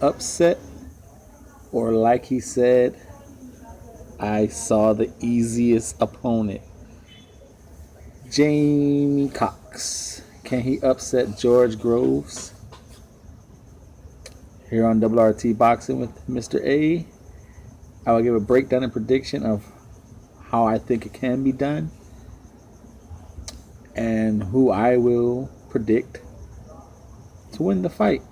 upset, or like he said, I saw the easiest opponent. Jamie Cox. Can he upset George Groves? Here on WRT Boxing with Mr. A, I will give a breakdown and prediction of how I think it can be done and who I will predict to win the fight.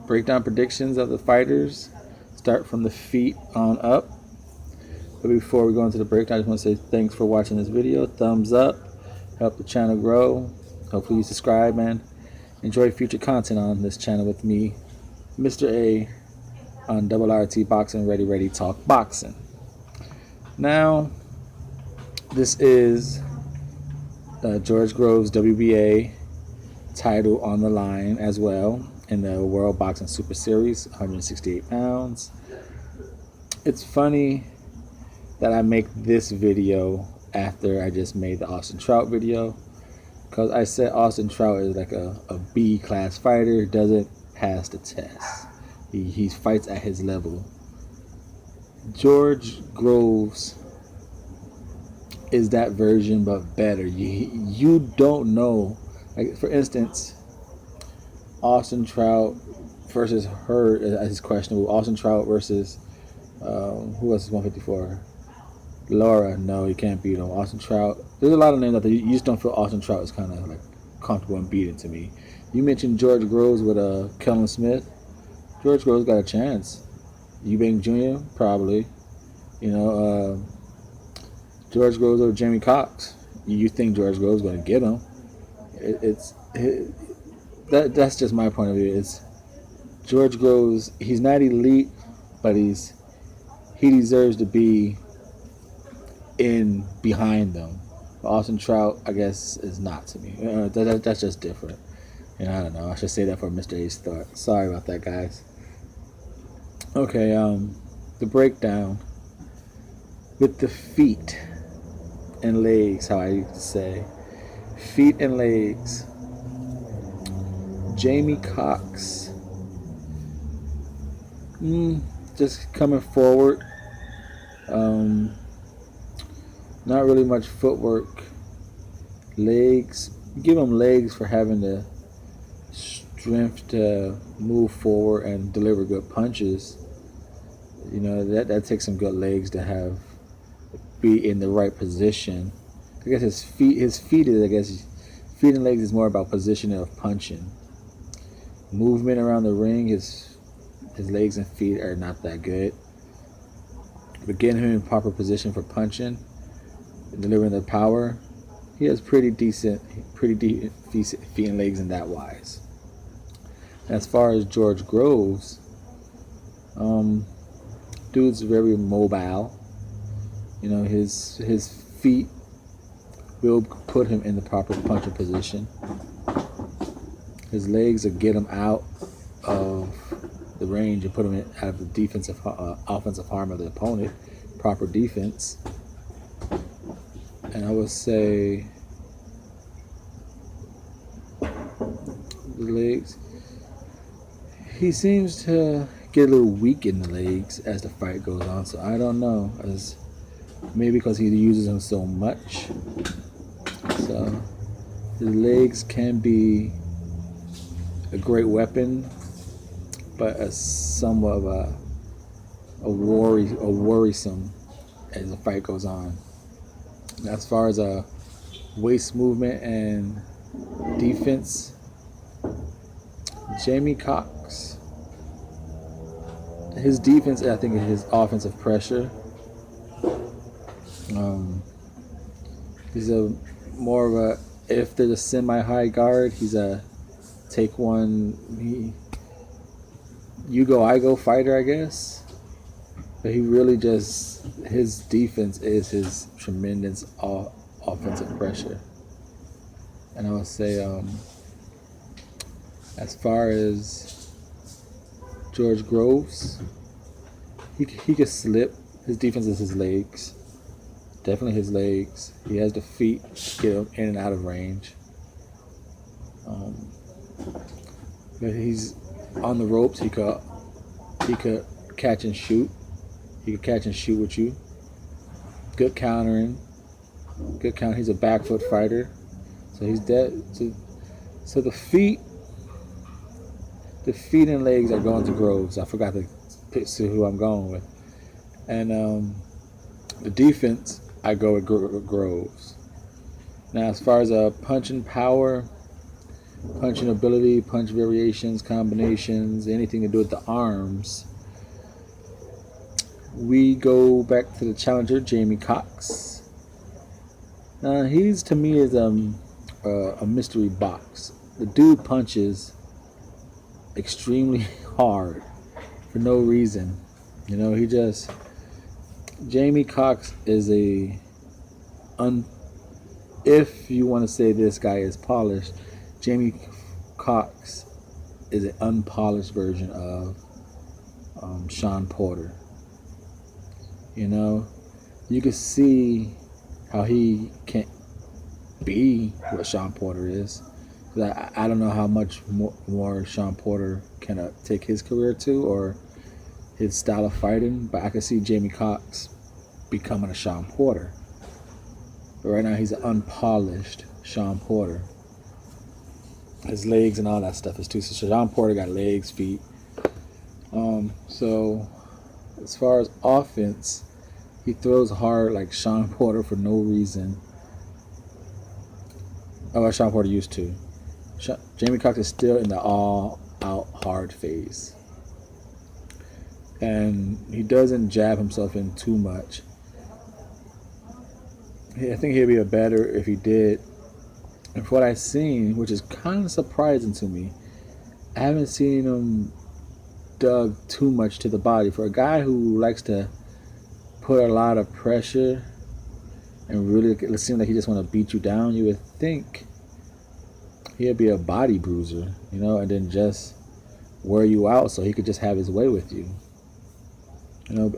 Breakdown predictions of the fighters start from the feet on up. But before we go into the breakdown, I just want to say thanks for watching this video. Thumbs up, help the channel grow. Hopefully you subscribe and enjoy future content on this channel with me, Mr. A, on WRT Boxing, Ready Talk Boxing. Now, this is George Groves' WBA title on the line as well in the World Boxing Super Series, 168 pounds. It's funny that I make this video after I just made the Austin Trout video, because I said Austin Trout is like a B-class fighter, doesn't pass the test. He fights at his level. George Groves is that version, but better. You don't know. Like, for instance, Austin Trout versus her is questionable. Austin Trout versus who else is 154? Laura. No, you can't beat him. Austin Trout. There's a lot of names out there. You just don't feel Austin Trout is kind of like comfortable and beating to me. You mentioned George Groves with Kellen Smith. George Groves got a chance. Eubank Jr. probably. You know, George Groves or Jamie Cox. You think George Groves is going to get him? That's just my point of view. It's George Groves. He's not elite, but he deserves to be in behind them. Austin Trout, I guess, is not to me. That's just different. And I don't know. I should say that for Mr. A's thought. Sorry about that, guys. Okay, the breakdown with the feet and legs, how I used to say. Feet and legs. Jamie Cox. Just coming forward. Not really much footwork. Legs. Give him legs for having the strength to move forward and deliver good punches. You know, that takes some good legs to be in the right position. I guess his feet is, I guess, feet and legs is more about positioning of punching. Movement around the ring, his legs and feet are not that good. But getting him in proper position for punching, delivering the power, he has pretty decent feet and legs in that wise. As far as George Groves, dude's very mobile. You know, his feet will put him in the proper punching position. His legs will get him out of the range and put him out of the defensive, offensive harm of the opponent. Proper defense. And I would say the legs. He seems to get a little weak in the legs as the fight goes on. So I don't know, maybe because he uses them so much. So his legs can be a great weapon, but somewhat of a worrisome as the fight goes on. As far as waist movement and defense, Jamie Cox. His defense, I think, is his offensive pressure. He's more of a, if there's a semi-high guard, he's a take one, you go, I go fighter, I guess. But he really just, his defense is his tremendous offensive pressure. And I would say, as far as George Groves, he could slip. His defense is his legs. Definitely his legs. He has the feet to get him in and out of range. But on the ropes, he could catch and shoot. He could catch and shoot with you. Good countering. Good count. He's a back foot fighter, so he's dead. So the feet and legs are going to Groves. I forgot to see who I'm going with, and the defense I go with Groves. Now, as far as punching power, punching ability, punch variations, combinations, anything to do with the arms, we go back to the challenger, Jamie Cox. He's, to me, is a mystery box. The dude punches extremely hard for no reason. You know, Jamie Cox is if you want to say this guy is polished, Jamie Cox is an unpolished version of Sean Porter. You know, you can see how he can't be what Sean Porter is. I don't know how much more Sean Porter can take his career to, or his style of fighting, but I can see Jamie Cox becoming a Sean Porter. But right now he's an unpolished Sean Porter. His legs and all that stuff is too. So Sean Porter got legs, feet. So as far as offense, he throws hard like Sean Porter for no reason. Oh, what Sean Porter used to. Jamie Cox is still in the all-out hard phase. And he doesn't jab himself in too much. I think he'd be better if he did. And for what I've seen, which is kind of surprising to me, I haven't seen him dug too much to the body. For a guy who likes to put a lot of pressure and really it seems like he just want to beat you down, you would think he'd be a body bruiser, you know, and then just wear you out so he could just have his way with you. You know,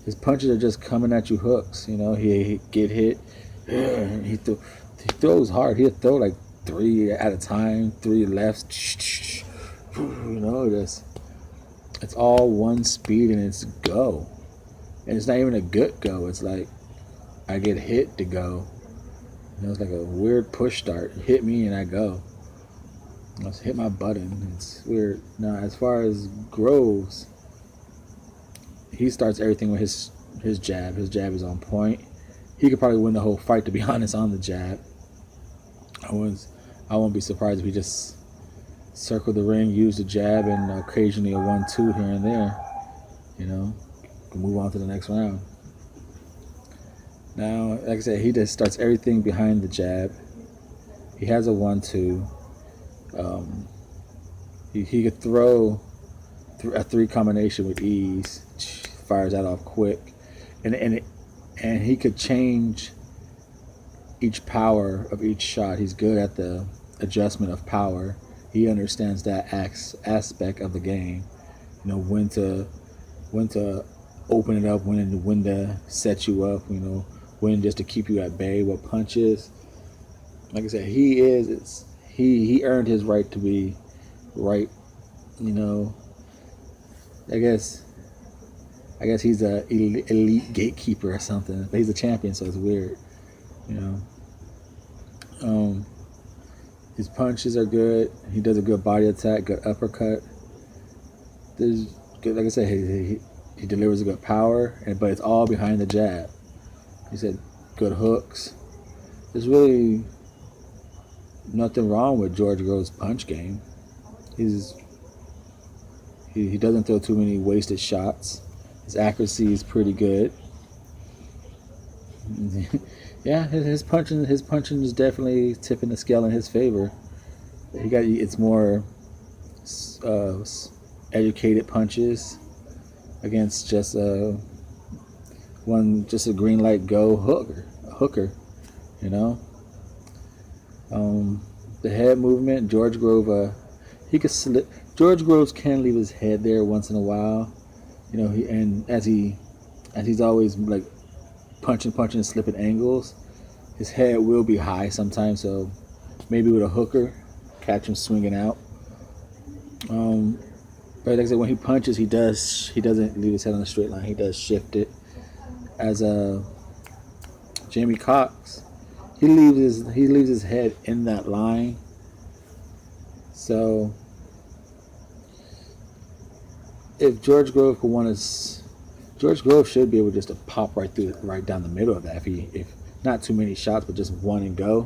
his punches are just coming at you hooks. You know, he get hit. He throws hard. He'll throw like 3 at a time, 3 lefts. You know, it's all one speed and it's go. And it's not even a good go. It's like I get hit to go. You know, it's like a weird push start. Hit me and I go. Let's hit my button. It's weird. Now, as far as Groves, he starts everything with his jab. His jab is on point. He could probably win the whole fight, to be honest, on the jab. I won't be surprised if he just circled the ring, used the jab, and occasionally a 1-2 here and there. You know, can move on to the next round. Now, like I said, he just starts everything behind the jab. He has a 1-2. He could throw a 3 combination with ease. Fires that off quick, and he could change each power of each shot. He's good at the adjustment of power. He understands that aspect of the game. You know, when to open it up, when to set you up. You know, when just to keep you at bay. What punches? Like I said, he earned his right to be right. You know, I guess he's a elite gatekeeper or something. But he's a champion, so it's weird, you know. His punches are good. He does a good body attack, good uppercut. There's good, like I said, he delivers a good power, but it's all behind the jab. He said good hooks. There's really nothing wrong with George Groves' punch game. He doesn't throw too many wasted shots. His accuracy is pretty good. Yeah, his punching is definitely tipping the scale in his favor. It's more educated punches against just a green light go hooker, you know. The head movement, George Groves, he could slip. George Groves can leave his head there once in a while. You know, as he's always like punching and slipping angles, his head will be high sometimes. So maybe with a hooker, catch him swinging out. But like I said, when he punches, he doesn't leave his head on a straight line. He does shift it. As Jamie Cox, he leaves his head in that line. So if George Grove could want to, George Grove should be able just to pop right down the middle of that. If not too many shots, but just one and go,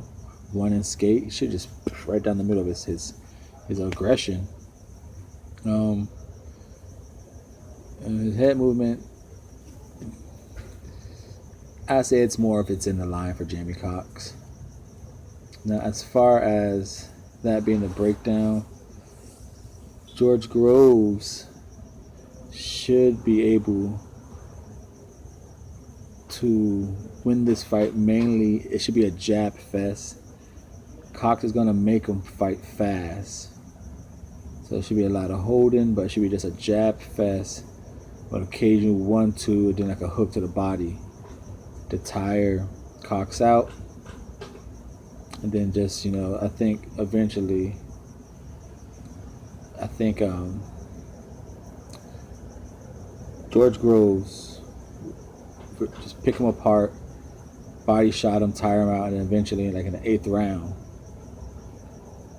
one and skate, he should just right down the middle of his aggression. And his head movement, I say it's more if it's in the line for Jamie Cox. Now, as far as that being the breakdown, George Groves should be able to win this fight. Mainly, it should be a jab fest. Cox is going to make him fight fast. So it should be a lot of holding, but it should be just a jab fest with occasional 1-2, then like a hook to the body to tire Cox out. And then just, I think eventually, George Groves, just pick him apart, body shot him, tire him out, and then eventually, like in the 8th round,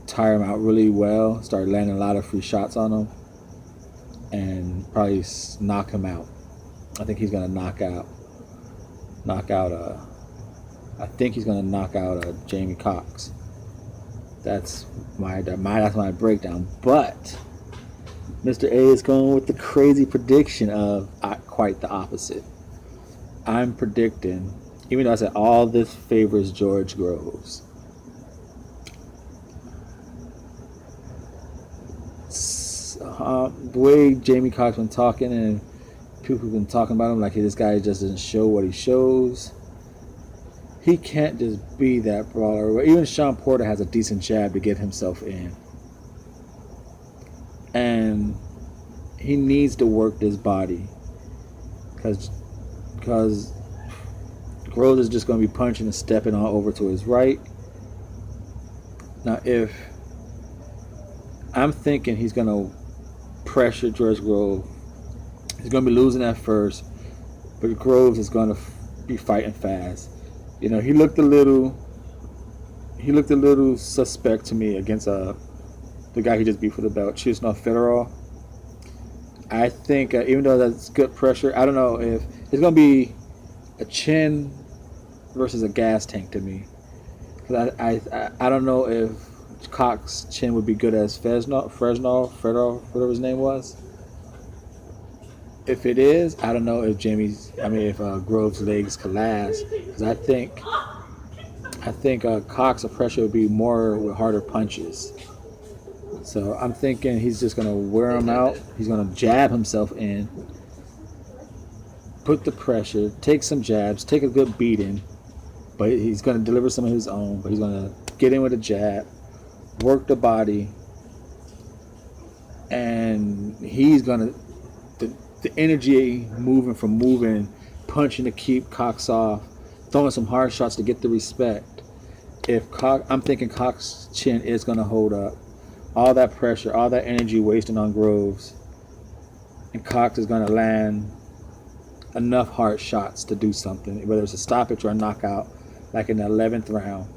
tire him out really well, start landing a lot of free shots on him, and probably knock him out. I think he's gonna knock out Jamie Cox. That's my breakdown. But Mr. A is going with the crazy prediction of quite the opposite. I'm predicting, even though I said all this favors George Groves, the way Jamie Cox been talking and people have been talking about him, like this guy just doesn't show what he shows. He can't just be that brawler. Even Sean Porter has a decent jab to get himself in. And he needs to work this body. Because Groves is just going to be punching and stepping all over to his right. Now, if I'm thinking he's going to pressure George Groves, he's going to be losing at first, but Groves is going to be fighting fast. He looked a little suspect to me against the guy he just beat for the belt, Chisnov Fedorov. I think even though that's good pressure, I don't know if it's going to be a chin versus a gas tank to me. Because I don't know if Cox's chin would be good as Fedorov, whatever his name was. If it is, I don't know if if Groves' legs could last. Because I think Cox's pressure would be more with harder punches. So I'm thinking he's just going to wear him out. He's going to jab himself in, put the pressure, take some jabs, take a good beating, but he's going to deliver some of his own. But he's going to get in with a jab, work the body, and he's going to the energy moving, punching to keep Cox off, throwing some hard shots to get the respect. I'm thinking Cox's chin is going to hold up. All that pressure, all that energy wasting on Groves, and Cox is going to land enough hard shots to do something, whether it's a stoppage or a knockout, like in the 11th round.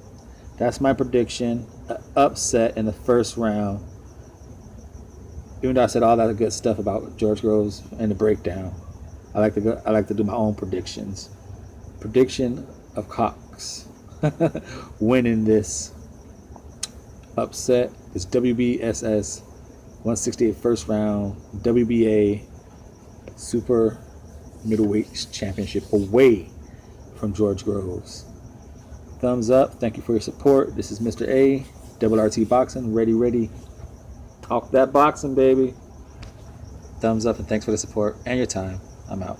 That's my prediction. An upset in the first round. Even though I said all that good stuff about George Groves and the breakdown, I like to do my own predictions. Prediction of Cox winning this upset, this WBSS 168 first round WBA Super Middleweight Championship away from George Groves. Thumbs up. Thank you for your support. This is Mr. A, Double RT Boxing, ready. Talk that boxing, baby. Thumbs up and thanks for the support and your time. I'm out.